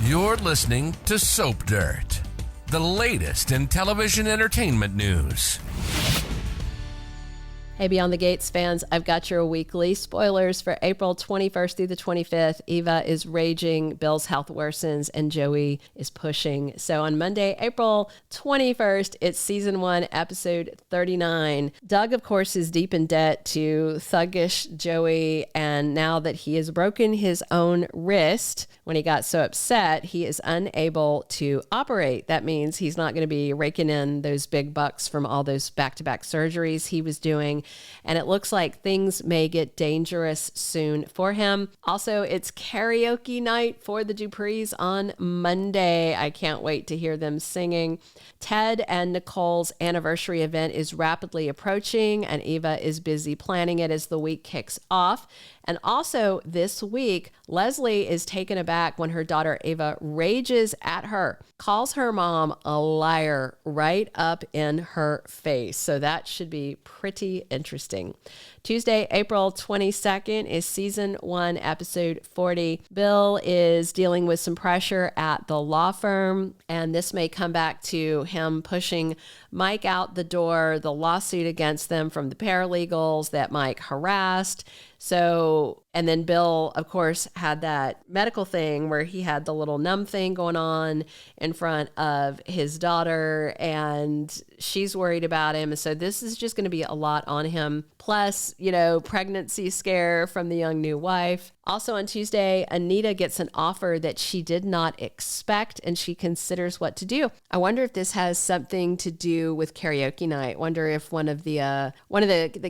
You're listening to Soap Dirt, the latest in television entertainment news. Hey, Beyond the Gates fans, I've got your weekly spoilers for April 21st through the 25th. Eva is raging, Bill's health worsens, and Joey is pushing. So on Monday, April 21st, it's season 1, episode 39. Doug, of course, is deep in debt to thuggish Joey, and now that he has broken his own wrist, when he got so upset, he is unable to operate. That means he's not going to be raking in those big bucks from all those back-to-back surgeries he was doing. And it looks like things may get dangerous soon for him. Also, it's karaoke night for the Duprees on Monday. I can't wait to hear them singing. Ted and Nicole's anniversary event is rapidly approaching, and Eva is busy planning it as the week kicks off. And also this week, Leslie is taken aback when her daughter Eva rages at her, calls her mom a liar right up in her face. So that should be pretty interesting. Tuesday, April 22nd is season 1, episode 40. Bill is dealing with some pressure at the law firm, and this may come back to him pushing Mike out the door, the lawsuit against them from the paralegals that Mike harassed. So, and then Bill, of course, had that medical thing where he had the little numb thing going on in front of his daughter, and she's worried about him. So this is just going to be a lot on him. Plus, pregnancy scare from the young new wife. Also on Tuesday, Anita gets an offer that she did not expect, and she considers what to do. I wonder if this has something to do with karaoke night. Wonder if one of the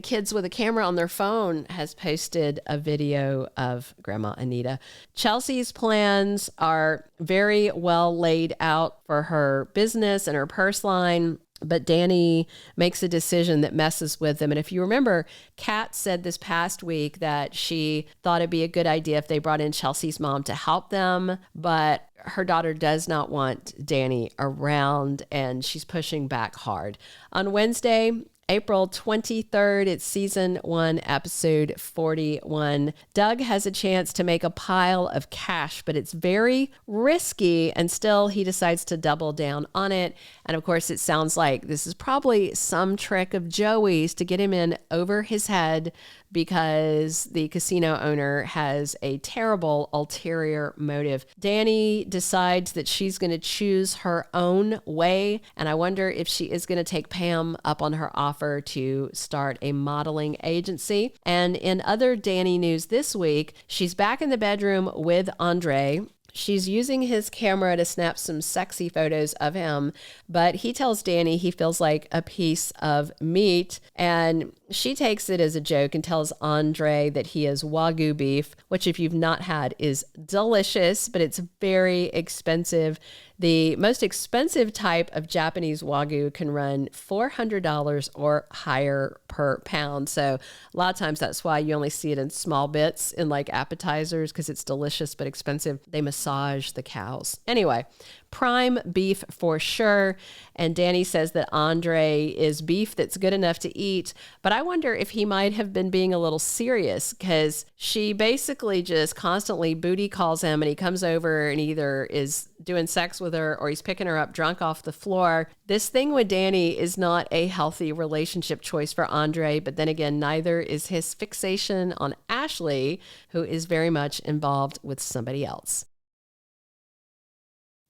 kids with a camera on their phone has posted a video of Grandma Anita. Chelsea's plans are very well laid out for her business and her purse line, but Dani makes a decision that messes with them. And if you remember, Kat said this past week that she thought it'd be a good idea if they brought in Chelsea's mom to help them, but her daughter does not want Dani around, and she's pushing back hard. On Wednesday, April 23rd, it's season 1, episode 41. Doug has a chance to make a pile of cash, but it's very risky, and still he decides to double down on it. And of course, it sounds like this is probably some trick of Joey's to get him in over his head, because the casino owner has a terrible ulterior motive. Dani decides that she's going to choose her own way, and I wonder if she is going to take Pam up on her offer to start a modeling agency. And in other Dani news this week, she's back in the bedroom with Andre. She's using his camera to snap some sexy photos of him, but he tells Dani he feels like a piece of meat, and she takes it as a joke and tells Andre that he is Wagyu beef, which if you've not had is delicious, but it's very expensive. The most expensive type of Japanese Wagyu can run $400 or higher per pound. So a lot of times that's why you only see it in small bits in like appetizers, because it's delicious but expensive. They massage the cows. Anyway, prime beef for sure. And Dani says that Andre is beef that's good enough to eat. But I wonder if he might have been being a little serious, because she basically just constantly booty calls him, and he comes over and either is doing sex with her or he's picking her up drunk off the floor. This thing with Dani is not a healthy relationship choice for Andre, but then again, neither is his fixation on Ashley, who is very much involved with somebody else.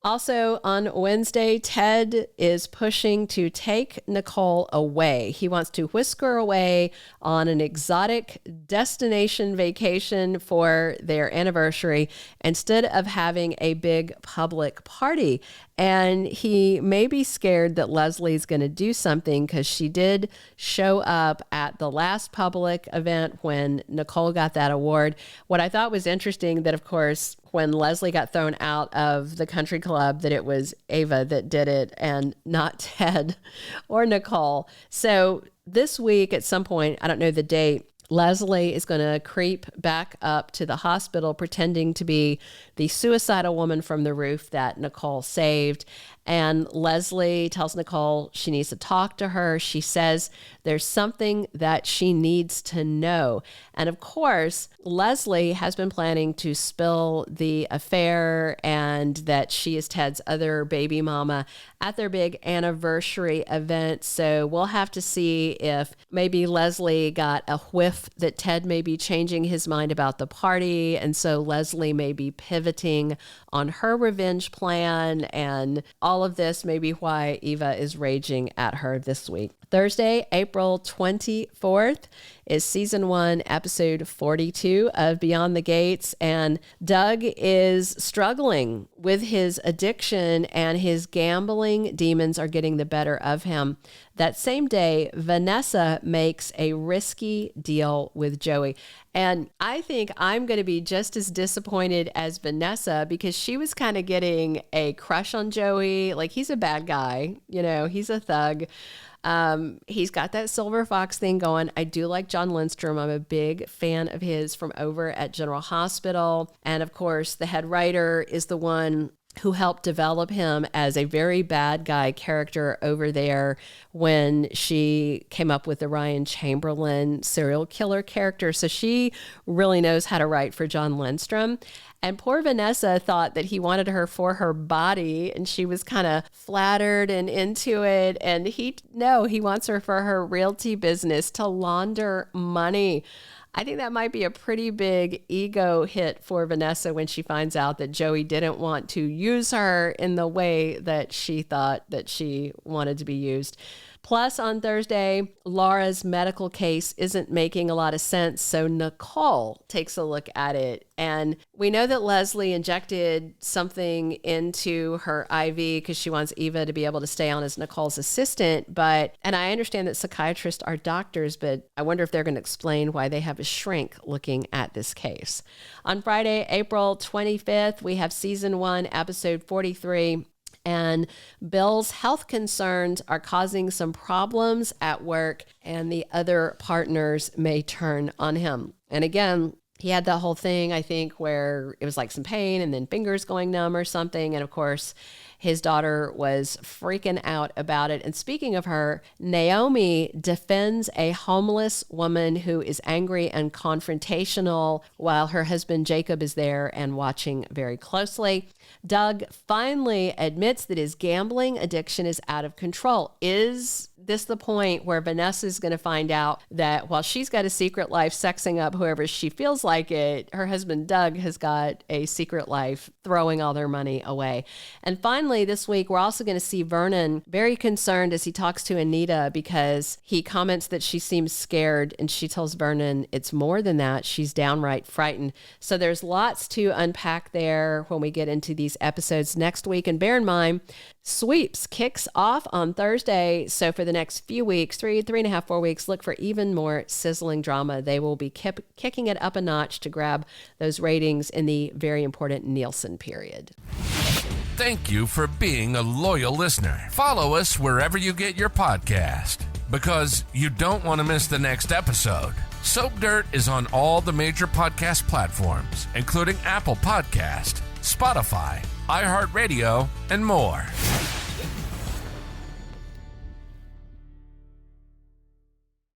Also on Wednesday, Ted is pushing to take Nicole away. He wants to whisk her away on an exotic destination vacation for their anniversary instead of having a big public party. And he may be scared that Leslie's going to do something, because she did show up at the last public event when Nicole got that award. What I thought was interesting, that of course, when Leslie got thrown out of the country club, that it was Eva that did it and not Ted or Nicole. So this week at some point, I don't know the date, Leslie is going to creep back up to the hospital pretending to be the suicidal woman from the roof that Nicole saved. And Leslie tells Nicole she needs to talk to her. She says there's something that she needs to know. And of course, Leslie has been planning to spill the affair and and that she is Ted's other baby mama at their big anniversary event. So we'll have to see if maybe Leslie got a whiff that Ted may be changing his mind about the party. And so Leslie may be pivoting on her revenge plan, and all of this may be why Eva is raging at her this week. Thursday, April 24th is season 1, episode 42 of Beyond the Gates. And Doug is struggling with his addiction, and his gambling demons are getting the better of him. That same day, Vanessa makes a risky deal with Joey. And I think I'm going to be just as disappointed as Vanessa, because she was kind of getting a crush on Joey. Like, he's a bad guy, he's a thug. He's got that silver fox thing going. I do like Jon Lindstrom. I'm a big fan of his from over at General Hospital. And of course, the head writer is the one who helped develop him as a very bad guy character over there when she came up with the Ryan Chamberlain serial killer character. So she really knows how to write for Jon Lindstrom. And poor Vanessa thought that he wanted her for her body, and she was kind of flattered and into it. And he wants her for her realty business to launder money. I think that might be a pretty big ego hit for Vanessa when she finds out that Joey didn't want to use her in the way that she thought that she wanted to be used. Plus, on Thursday, Laura's medical case isn't making a lot of sense, so Nicole takes a look at it. And we know that Leslie injected something into her IV because she wants Eva to be able to stay on as Nicole's assistant. And I understand that psychiatrists are doctors, but I wonder if they're going to explain why they have a shrink looking at this case. On Friday, April 25th, we have season 1, episode 43. And Bill's health concerns are causing some problems at work, and the other partners may turn on him. And again, he had that whole thing, I think, where it was like some pain and then fingers going numb or something. And of course, his daughter was freaking out about it. And speaking of her, Naomi defends a homeless woman who is angry and confrontational while her husband Jacob is there and watching very closely. Doug finally admits that his gambling addiction is out of control. Is this the point where Vanessa is going to find out that while she's got a secret life sexing up whoever she feels like it, her husband Doug has got a secret life throwing all their money away? And finally, this week, we're also going to see Vernon very concerned as he talks to Anita, because he comments that she seems scared, and she tells Vernon it's more than that. She's downright frightened. So there's lots to unpack there when we get into these episodes next week. And bear in mind, Sweeps kicks off on Thursday. So for the next few weeks, 3.5, 4 weeks, look for even more sizzling drama. They will be kicking it up a notch to grab those ratings in the very important Nielsen period. Thank you for being a loyal listener. Follow us wherever you get your podcast, because you don't want to miss the next episode. Soap Dirt is on all the major podcast platforms, including Apple Podcast, Spotify, iHeartRadio, and more.